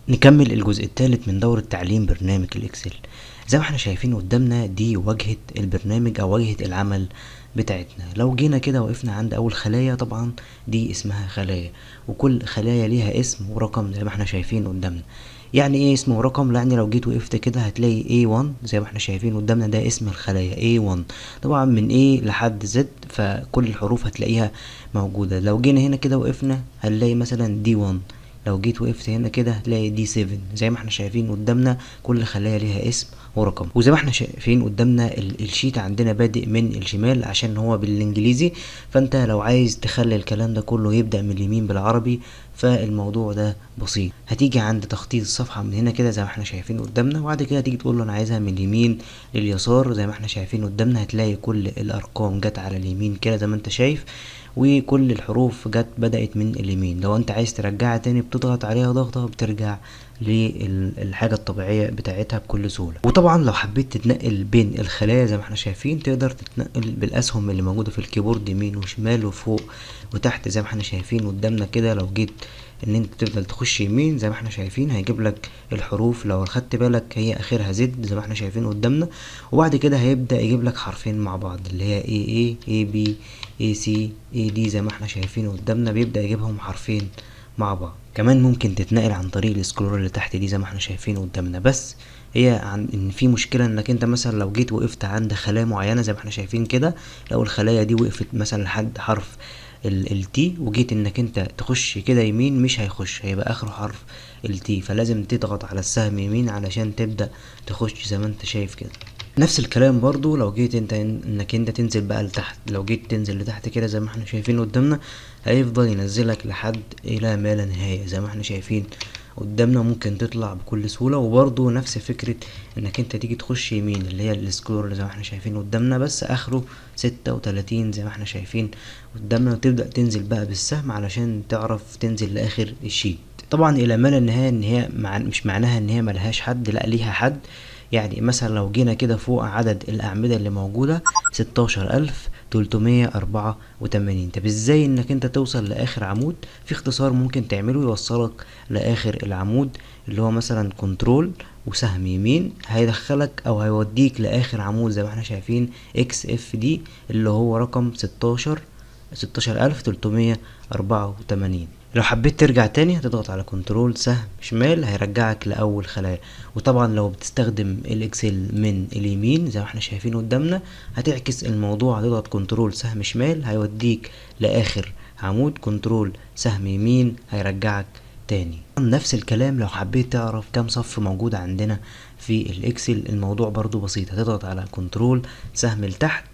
نكمل الجزء الثالث من دورة تعليم برنامج الاكسل. زي ما احنا شايفين قدامنا دي واجهة البرنامج او واجهة العمل بتاعتنا. لو جينا كده وقفنا عند اول خلايا، طبعا دي اسمها خلايا، وكل خلايا ليها اسم ورقم زي ما احنا شايفين قدامنا. يعني ايه اسم ورقم؟ يعني لو جيت وقفت كده هتلاقي A1 زي ما احنا شايفين قدامنا، ده اسم الخلايا A1. طبعا من A لحد Z، فكل الحروف هتلاقيها موجودة. لو جينا هنا كده وقفنا هنلاقي مثلا D1. لو جيت وقفت هنا كده هتلاقي دي 7. زي ما احنا شايفين قدامنا كل خلايا ليها اسم ورقم. وزي ما احنا شايفين قدامنا الشيت عندنا بادئ من الشمال عشان هو بالانجليزي، فانت لو عايز تخلي الكلام ده كله يبدأ من اليمين بالعربي فالموضوع ده بسيط. هتيجي عند تخطيط الصفحة من هنا كده زي ما احنا شايفين قدامنا، وبعد كده تيجي تقول له انا عايزها من اليمين لليسار. زي ما احنا شايفين قدامنا هتلاقي كل الارقام جت على اليمين كده زي ما انت شايف، وكل الحروف جت بدأت من اليمين. لو انت عايز ترجعها تاني بتضغط عليها ضغطة بترجع للحاجة الطبيعية بتاعتها بكل سهولة. وطبعا لو حبيت تتنقل بين الخلايا زي ما احنا شايفين تقدر تتنقل بالاسهم اللي موجودة في الكيبورد يمين وشمال وفوق وتحت زي ما احنا شايفين قدامنا كده. لو جيت ان انت تفضل تخش يمين زي ما احنا شايفين هيجيب لك الحروف، لو خدت بالك هي اخرها زد زي ما احنا شايفين قدامنا، وبعد كده هيبدأ يجيب لك حرفين مع بعض اللي هي A B AC AD زي ما احنا شايفين قدامنا، بيبدأ يجيبهم حرفين مع بعض. كمان ممكن تتنقل عن طريق السكرول اللي تحت دي زي ما احنا شايفين قدامنا، بس هي ان في مشكلة انك انت مثلا لو جيت وقفت عند خلايا معينة زي ما احنا شايفين كده، لو الخلايا دي وقفت مثلا لحد حرف التي وجيت انك انت تخش كده يمين مش هيخش، هيبقى اخره حرف التي، فلازم تضغط على السهم يمين علشان تبدأ تخش زي ما انت شايف كده. نفس الكلام برضو لو جيت انت انك انت تنزل بقى لتحت، لو جيت تنزل لتحت كده زي ما احنا شايفين قدامنا هيفضل ينزلك لحد الى ما لا نهاية زي ما احنا شايفين قدامنا. ممكن تطلع بكل سهولة، وبرضو نفس فكرة انك انت تيجي تخش يمين اللي هي السكرول زي ما احنا شايفين قدامنا، بس اخره 36 زي ما احنا شايفين قدامنا، وتبدأ تنزل بقى بالسهم علشان تعرف تنزل لاخر الشيت. طبعا الى ما لا نهاية ان هي مش معناها ان هي ملهاش حد، لا ليها حد. يعني مثلا لو جينا كده فوق عدد الأعمدة اللي موجودة 16384. طب ازاي انك انت توصل لآخر عمود؟ في اختصار ممكن تعمله يوصلك لآخر العمود اللي هو مثلا كنترول وسهم يمين هيدخلك او هيوديك لآخر عمود زي ما احنا شايفين XFD اللي هو رقم 16384. لو حبيت ترجع تاني هتضغط على كنترول سهم شمال هيرجعك لأول خلايا. وطبعا لو بتستخدم الاكسل من اليمين زي ما احنا شايفين قدامنا هتعكس الموضوع، هتضغط كنترول سهم شمال هيوديك لآخر عمود، كنترول سهم يمين هيرجعك تاني. نفس الكلام لو حبيت تعرف كام صف موجود عندنا في الاكسل، الموضوع برضو بسيط، هتضغط على كنترول سهم لتحت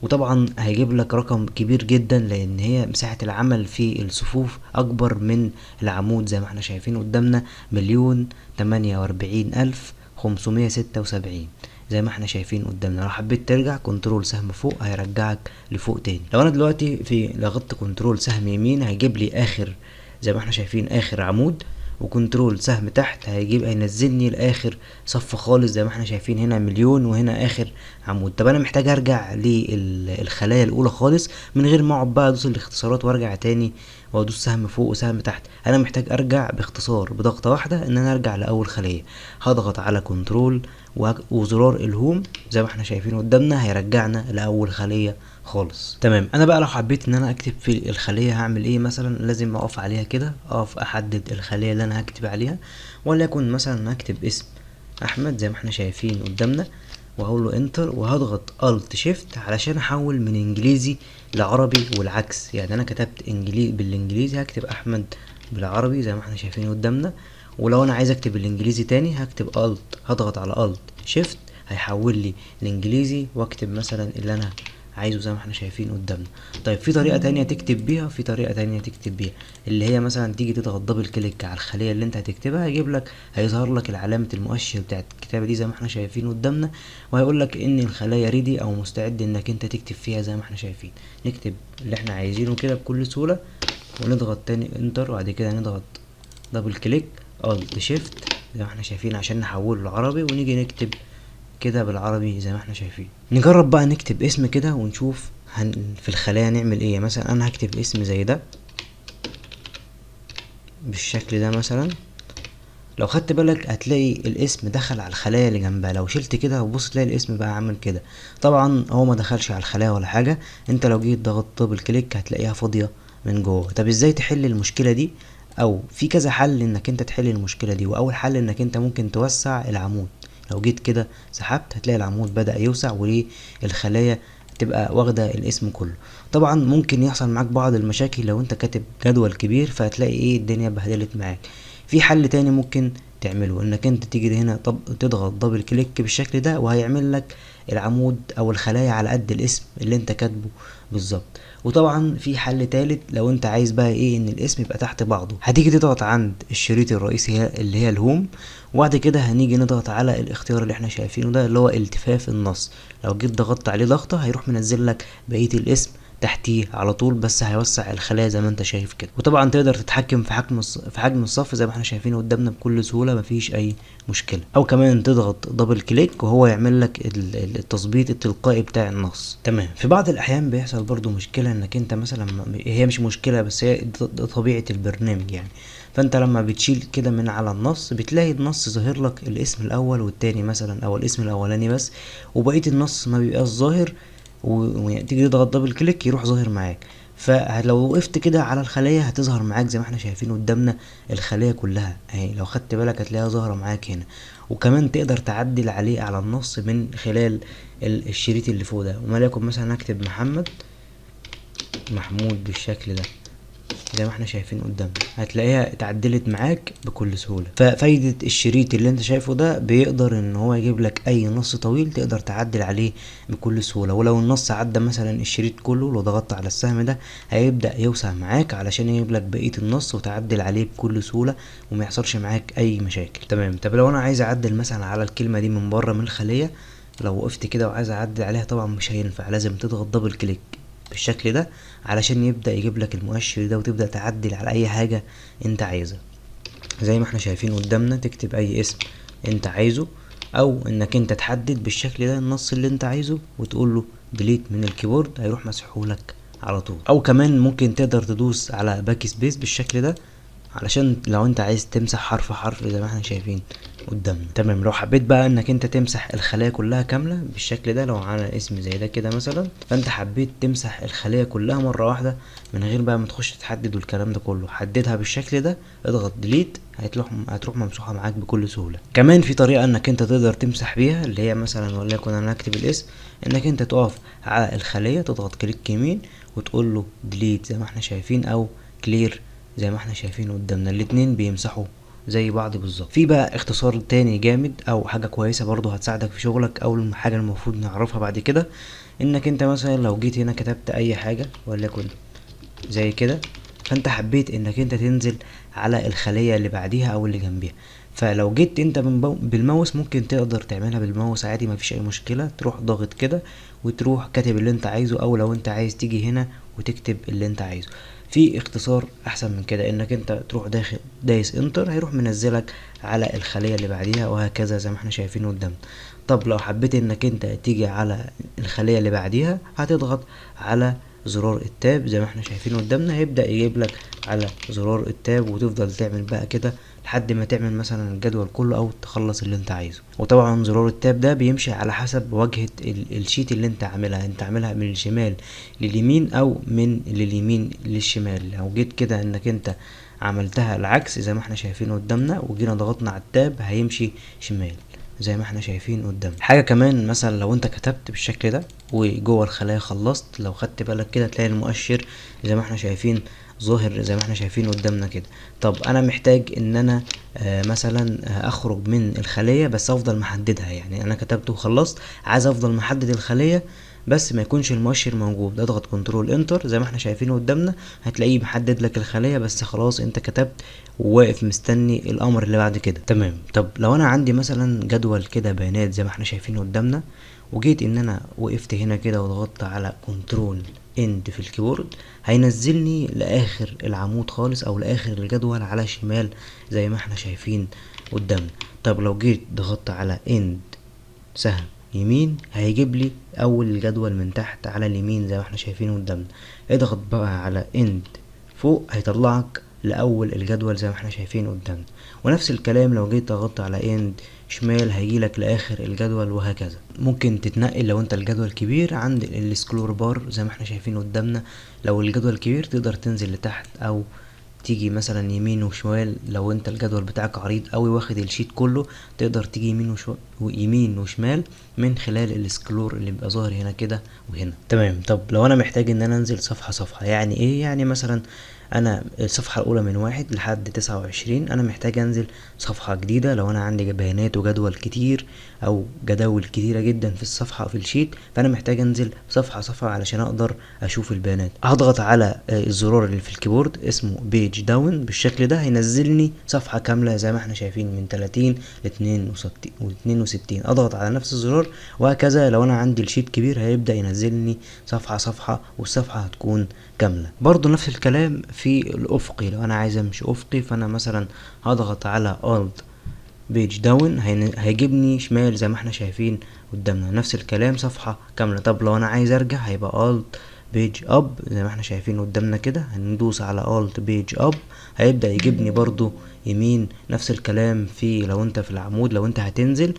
وطبعا هيجيب لك رقم كبير جدا لان هي مساحة العمل في الصفوف اكبر من العمود زي ما احنا شايفين قدامنا 1,048,576 زي ما احنا شايفين قدامنا. لو حبيت ترجع كنترول سهم فوق هيرجعك لفوق تاني. لو انا دلوقتي في ضغطت كنترول سهم يمين هيجيب لي اخر زي ما احنا شايفين اخر عمود، وكنترول سهم تحت هينزلني لاخر صف خالص زي ما احنا شايفين هنا مليون وهنا اخر عمود. طب انا محتاج ارجع للخلايا الاولى خالص من غير ما اقعد بقى ادوس الاختصارات وارجع تاني وادوس سهم فوق وسهم تحت، انا محتاج ارجع باختصار بضغطة واحدة ان انا ارجع لاول خلية. هضغط على كنترول وزرار الهوم زي ما احنا شايفين قدامنا هيرجعنا لاول خلية خالص. تمام. انا بقى لو حبيت ان انا اكتب في الخلية هعمل ايه؟ مثلا لازم اقف عليها كده، اقف احدد الخلية اللي انا هكتب عليها، وليكن مثلا هكتب اسم احمد زي ما احنا شايفين قدامنا، وهقول له انتر وهضغط الت شيفت علشان احول من انجليزي لعربي والعكس. يعني انا كتبت بالانجليزي هكتب احمد بالعربي زي ما احنا شايفين قدامنا، ولو انا عايز اكتب الانجليزي تاني هكتب الت، هضغط على الت شيفت هيحول لي الانجليزي واكتب مثلا اللي انا عايزه زي ما احنا شايفين قدامنا. طيب في طريقة تانية تكتب بيها وفي طريقة تانية تكتب بيها، اللي هي مثلا تيجي تضغط دبل كليك على الخلية اللي انت هتكتبها هيجيب لك هيظهر لك العلامة المؤشر بتاعت الكتابة دي زي ما احنا شايفين قدامنا، وهيقول لك ان الخلايا ريدي او مستعد انك انت تكتب فيها زي ما احنا شايفين. نكتب اللي احنا عايزينه كده بكل سهولة ونضغط تاني انتر، وبعد كده نضغط دبل كليك الت شيفت زي ما احنا شايفين عشان نحوله لعربي، ونيجي نكتب كده بالعربي زي ما احنا شايفين. نجرب بقى نكتب اسم كده ونشوف في الخلايا نعمل ايه. مثلا انا هكتب اسم زي ده بالشكل ده مثلا، لو خدت بالك هتلاقي الاسم دخل على الخلايا اللي جنبها، لو شلت كده وبص تلاقي الاسم بقى عامل كده. طبعا هو ما دخلش على الخلايا ولا حاجه، انت لو جيت ضغطت بالكليك هتلاقيها فاضيه من جوه. طب ازاي تحل المشكله دي؟ او في كذا حل انك انت تحل المشكله دي. واول حل انك انت ممكن توسع العمود، لو جيت كده سحبت هتلاقي العمود بدأ يوسع والخلايا تبقى واخده الاسم كله. طبعا ممكن يحصل معاك بعض المشاكل لو انت كاتب جدول كبير، فهتلاقي ايه الدنيا بهدلت معاك. في حل تاني ممكن تعمله، انك انت تيجي هنا تضغط دبل كليك بالشكل ده، وهيعمل لك العمود او الخلايا على قد الاسم اللي انت كاتبه بالظبط. وطبعا في حل تالت لو انت عايز بقى ايه ان الاسم يبقى تحت بعضه، هتيجي تضغط عند الشريط الرئيسي اللي هي الهوم، وبعد كده هنيجي نضغط على الاختيار اللي احنا شايفينه ده اللي هو التفاف النص. لو جيت ضغطت عليه ضغطة هيروح منزل لك بقية الاسم تحتيه على طول، بس هيوسع الخلايا زي ما انت شايف كده. وطبعا تقدر تتحكم في حجم الصف زي ما احنا شايفين قدامنا بكل سهوله، مفيش اي مشكله. او كمان تضغط دبل كليك وهو يعمل لك التظبيط التلقائي بتاع النص. تمام. في بعض الاحيان بيحصل برضو مشكله انك انت مثلا، هي مش مشكله بس هي ده طبيعه البرنامج يعني. فانت لما بتشيل كده من على النص بتلاقي النص ظاهر لك الاسم الاول والتاني مثلا، او الاسم الاولاني بس، وبقيه النص ما بيبقاش ظاهر. وتيجي تضغط دبل كليك يروح ظاهر معاك. فلو وقفت كده على الخلية هتظهر معاك زي ما احنا شايفين قدامنا الخلية كلها اهي، لو خدت بالك هتلاقيها ظاهرة معاك هنا. وكمان تقدر تعدل عليه على النص من خلال الشريط اللي فوق ده. وليكن مثلا اكتب محمود بالشكل ده زي ما احنا شايفين قدامنا، هتلاقيها اتعدلت معاك بكل سهولة. ففايدة الشريط اللي انت شايفه ده بيقدر ان هو يجيب لك اي نص طويل تقدر تعدل عليه بكل سهولة. ولو النص عدى مثلا الشريط كله، لو ضغطت على السهم ده هيبدأ يوسع معاك علشان يجيب لك بقية النص وتعدل عليه بكل سهولة وما يحصلش معاك اي مشاكل. تمام. طب لو انا عايز اعدل مثلا على الكلمة دي من بره من الخلية، لو وقفت كده وعايز اعدل عليها طبعا مش هينفع، لازم تضغط دبل كليك بالشكل ده علشان يبدأ يجيب لك المؤشر ده وتبدأ تعدل على اي حاجة انت عايزها. زي ما احنا شايفين قدامنا تكتب اي اسم انت عايزه، او انك انت تحدد بالشكل ده النص اللي انت عايزه وتقول له ديليت من الكيبورد هيروح مسحولك على طول. او كمان ممكن تقدر تدوس على باك سبيس بالشكل ده علشان لو انت عايز تمسح حرف زي ما احنا شايفين قدامنا. تمام. لو حبيت بقى انك انت تمسح الخلايا كلها كامله بالشكل ده، لو على اسم زي ده كده مثلا، فانت حبيت تمسح الخلايا كلها مره واحده من غير بقى ما تخش تحدد والكلام ده كله، حددها بالشكل ده، اضغط ديليت هتروح ممسوحه معاك بكل سهوله. كمان في طريقه انك انت تقدر تمسح بيها اللي هي مثلا وليكن انا اكتب الاسم، انك انت تقف على الخليه تضغط كليك يمين وتقول له ديليت زي ما احنا شايفين، او كلير زي ما احنا شايفين قدامنا. الاتنين بيمسحوا زي بعض بالظبط. في بقى اختصار تاني جامد او حاجه كويسه برضو هتساعدك في شغلك، او حاجه المفروض نعرفها بعد كده، انك انت مثلا لو جيت هنا كتبت اي حاجه وليكن زي كده، فانت حبيت انك انت تنزل على الخليه اللي بعديها او اللي جنبيها، فلو جيت انت بالماوس ممكن تقدر تعملها بالماوس عادي مفيش اي مشكله، تروح ضاغط كده وتروح كاتب اللي انت عايزه، او لو انت عايز تيجي هنا وتكتب اللي انت عايزه. في اختصار احسن من كده انك انت تروح داخل دايس انتر هيروح منزلك على الخليه اللي بعديها، وهكذا زي ما احنا شايفين قدامنا. طب لو حبيت انك انت تيجي على الخليه اللي بعديها هتضغط على زرار التاب زي ما احنا شايفين قدامنا، هيبدأ يجيب لك على زرار التاب وتفضل تعمل بقى كده لحد ما تعمل مثلا الجدول كله او تخلص اللي انت عايزه. وطبعا زرار التاب ده بيمشي على حسب واجهة الشيت اللي انت عاملها، انت عاملها من الشمال لليمين او من اليمين للشمال. لو جيت كده انك انت عملتها العكس زي ما احنا شايفين قدامنا وجينا ضغطنا على التاب هيمشي شمال زي ما احنا شايفين قدام. حاجه كمان مثلا لو انت كتبت بالشكل ده وجوه الخلايا خلصت، لو خدت بالك كده تلاقي المؤشر زي ما احنا شايفين ظاهر زي ما احنا شايفين قدامنا كده. طب انا محتاج ان انا مثلا اخرج من الخليه بس افضل محددها، يعني انا كتبت وخلصت عايز افضل محدد الخليه بس ما يكونش المؤشر موجود، اضغط كنترول انتر زي ما احنا شايفين قدامنا هتلاقيه محدد لك الخليه بس خلاص انت كتبت وواقف مستني الامر اللي بعد كده. تمام. طب لو انا عندي مثلا جدول كده بيانات زي ما احنا شايفين قدامنا، وجيت ان انا وقفت هنا كده وضغطت على كنترول اند في الكيبورد هينزلني لاخر العمود خالص او لاخر الجدول على الشمال زي ما احنا شايفين قدامنا. طب لو جيت ضغطت على اند سهم يمين هيجيب لي اول الجدول من تحت على اليمين زي ما احنا شايفين قدامنا. اضغط بقى على اند فوق هيطلعك لاول الجدول زي ما احنا شايفين قدامنا. ونفس الكلام لو جيت ضغطت على اند شمال هيجيلك لاخر الجدول، وهكذا. ممكن تتنقل لو انت الجدول كبير عند السكرول بار زي ما احنا شايفين قدامنا. لو الجدول كبير تقدر تنزل لتحت او تيجي مثلا يمين وشمال. لو انت الجدول بتاعك عريض قوي واخد الشيت كله، تقدر تيجي يمين وشمال من خلال السكرول اللي بيبقى ظاهر هنا كده وهنا. تمام. طب لو انا محتاج ان انا انزل صفحة صفحة، يعني ايه؟ يعني مثلا انا الصفحة الاولى من 1 لحد 29 انا محتاج انزل صفحة جديدة. لو انا عندي بيانات وجدول كتير او جداول كتيرة جدا في الصفحة او في الشيت، فانا محتاج انزل صفحة صفحة علشان اقدر اشوف البيانات. هضغط على الزرار اللي في الكيبورد اسمه بيج داون بالشكل ده، هينزلني صفحة كاملة زي ما احنا شايفين من 30 ل 62. اضغط على نفس الزرار، وهكذا لو انا عندي الشيت كبير هيبدأ ينزلني صفحة صفحة، والصفحة هتكون كاملة. برضو نفس الكلام في الافقي. لو انا عايز امشي افقي، فانا مثلا هضغط على Alt بيج داون، هيجيبني شمال زي ما احنا شايفين قدامنا. نفس الكلام صفحة كاملة. طب لو انا عايز ارجع هيبقى Alt بيج اب زي ما احنا شايفين قدامنا كده. هندوس على Alt بيج اب، هيبدأ يجيبني برضو يمين. نفس الكلام في لو انت في العمود، لو انت هتنزل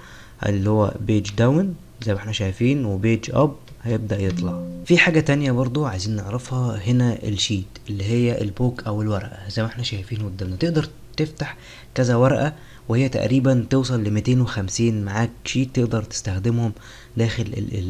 اللي هو بيج داون زي ما احنا شايفين، وبيج اب هيبدأ يطلع. في حاجة تانية برضو عايزين نعرفها هنا، الشيت اللي هي البوك او الورقة زي ما احنا شايفين قدامنا. تقدر تفتح كذا ورقة، وهي تقريبا توصل ل250 معاك شيت تقدر تستخدمهم داخل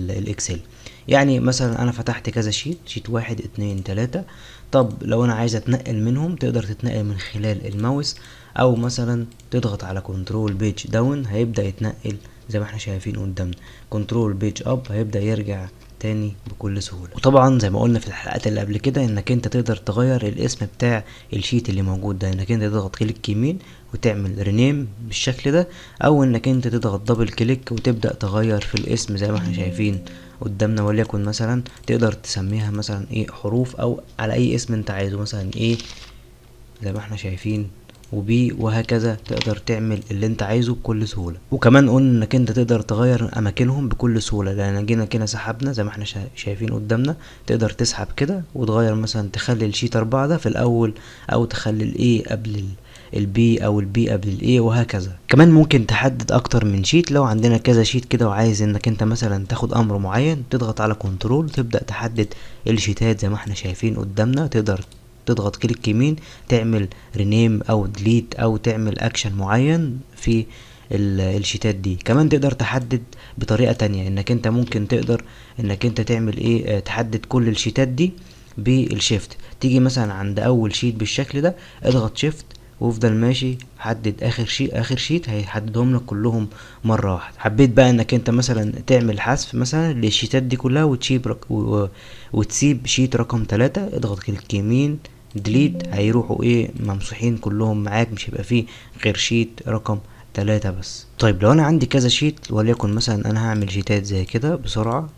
الاكسل. يعني مثلا انا فتحت كذا شيت 1 2 3. طب لو انا عايز اتنقل منهم، تقدر تتنقل من خلال الماوس، او مثلا تضغط على كنترول بيج داون هيبدأ يتنقل زي ما احنا شايفين قدامنا. كنترول بيج اب هيبدأ يرجع تاني بكل سهولة. وطبعا زي ما قلنا في الحلقات اللي قبل كده، انك انت تقدر تغير الاسم بتاع الشيت اللي موجود ده، انك انت تضغط كليك يمين وتعمل رينيم بالشكل ده، او انك انت تضغط دبل كليك وتبدأ تغير في الاسم زي ما احنا شايفين قدامنا. وليكن مثلا تقدر تسميها مثلا ايه حروف، او على اي اسم انت عايزه، مثلا ايه زي ما احنا شايفين، وبي، وهكذا. تقدر تعمل اللي انت عايزه بكل سهولة. وكمان قلنا انك انت تقدر تغير اماكنهم بكل سهولة، لان جينا كده سحبنا زي ما احنا شايفين قدامنا. تقدر تسحب كده وتغير، مثلا تخلي الشيت 4 ده في الاول، او تخلي الايه قبل البي، او البي قبل الايه، وهكذا. كمان ممكن تحدد اكتر من شيت. لو عندنا كذا شيت كده وعايز انك انت مثلا تاخد امر معين، تضغط على كنترول وتبدأ تحدد الشيتات زي ما احنا شايفين قدامنا. تقدر تضغط كليك يمين تعمل رينيم او ديليت، او تعمل اكشن معين في الشيتات دي. كمان تقدر تحدد بطريقة تانية، انك انت ممكن تقدر انك انت تعمل ايه، تحدد كل الشيتات دي بالشيفت. تيجي مثلا عند اول شيت بالشكل ده، اضغط شيفت وافضل ماشي، حدد اخر شيت هيحددهم لك كلهم مره واحده. حبيت بقى انك انت مثلا تعمل حذف مثلا للشيتات دي كلها، وتسيب شيت رقم 3، اضغط كليك يمين ديليت، هيروحوا ايه ممسوحين كلهم معاك، مش هيبقى فيه غير شيت رقم 3 بس. طيب لو انا عندي كذا شيت، وليكن مثلا انا هعمل شيتات زي كده بسرعه،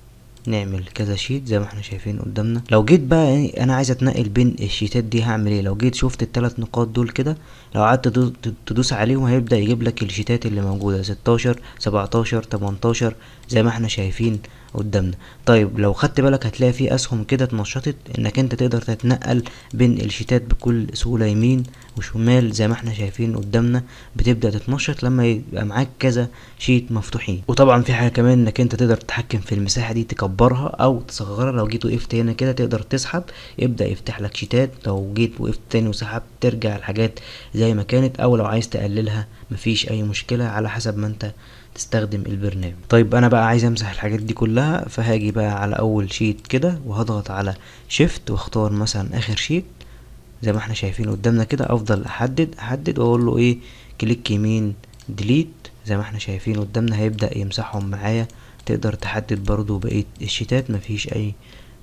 نعمل كذا شيت زي ما احنا شايفين قدامنا. لو جيت بقى انا عايز اتنقل بين الشيتات دي، هعمل ايه؟ لو جيت شفت ال3 نقاط دول كده، لو قعدت تدوس عليهم هيبدأ يجيب لك الشيتات اللي موجودة 16 17 18 زي ما احنا شايفين قدامنا. طيب لو خدت بالك هتلاقي في اسهم كده اتنشطت، انك انت تقدر تتنقل بين الشيتات بكل سهولة يمين وشمال زي ما احنا شايفين قدامنا. بتبدأ تتنشط لما يبقى معاك كذا شيت مفتوحين. وطبعا في حاجة كمان، انك انت تقدر تتحكم في المساحة دي، تكبرها او تصغرها. لو جيت وقفت هنا كده تقدر تسحب، يبدأ يفتح لك شيتات. لو جيت وقفت تاني وسحبت ترجع الحاجات زي ما كانت، او لو عايز تقللها مفيش اي مشكلة على حسب ما انت تستخدم البرنامج. طيب انا بقى عايز امسح الحاجات دي كلها، فهاجي بقى على اول شيت كده وهضغط على شيفت واختار مثلا اخر شيت زي ما احنا شايفين قدامنا كده. افضل احدد واقول له ايه كليك يمين ديليت زي ما احنا شايفين قدامنا، هيبدأ يمسحهم معايا. تقدر تحدد برضو بقية الشيتات مفيش اي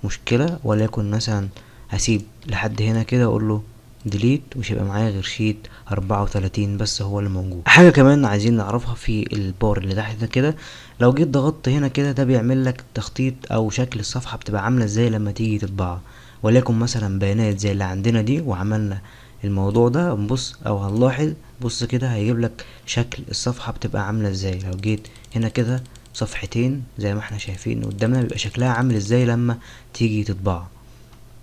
مشكلة. وليكن مثلا هسيب لحد هنا كده اقول له ديليت، مش هيبقى معايا غير شيت 34 بس هو اللي موجود. حاجة كمان عايزين نعرفها في البار اللي تحت ده كده، لو جيت ضغطت هنا كده ده بيعمل لك تخطيط او شكل الصفحة بتبقى عاملة ازاي لما تيجي تطبعها. وليكن مثلا بيانات زي اللي عندنا دي، وعملنا الموضوع ده، نبص او هنلاحظ، بص كده هيجيب لك شكل الصفحة بتبقى عاملة ازاي. لو جيت هنا كده صفحتين زي ما احنا شايفين قدامنا، بيبقى شكلها عامل ازاي لما تيجي تطبعها.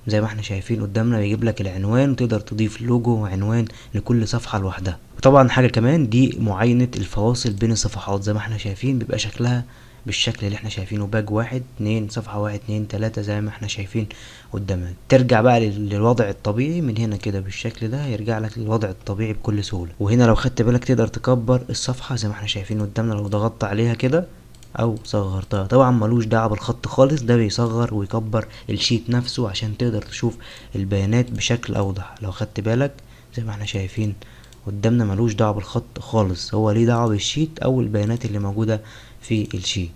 زي ما احنا شايفين قدامنا بيجيب لك العنوان، وتقدر تضيف لوجو وعنوان لكل صفحة لوحدها. وطبعا حاجة كمان دي معاينة الفواصل بين الصفحات، زي ما احنا شايفين بيبقى شكلها بالشكل اللي احنا شايفينه، باج 1 2 صفحة 1 2 3 زي ما احنا شايفين قدامنا. ترجع بقى للوضع الطبيعي من هنا كده بالشكل ده، هيرجع لك للوضع الطبيعي بكل سهولة. وهنا لو خدت بالك تقدر تكبر الصفحة زي ما احنا شايفين قدامنا لو ضغطت عليها كده او صغرتها. طبعا ملوش دعوه بالخط خالص، ده بيصغر ويكبر الشيت نفسه عشان تقدر تشوف البيانات بشكل اوضح. لو خدت بالك زي ما احنا شايفين قدامنا ملوش دعوه بالخط خالص، هو ليه دعوه بالشيت او البيانات اللي موجوده في الشيت.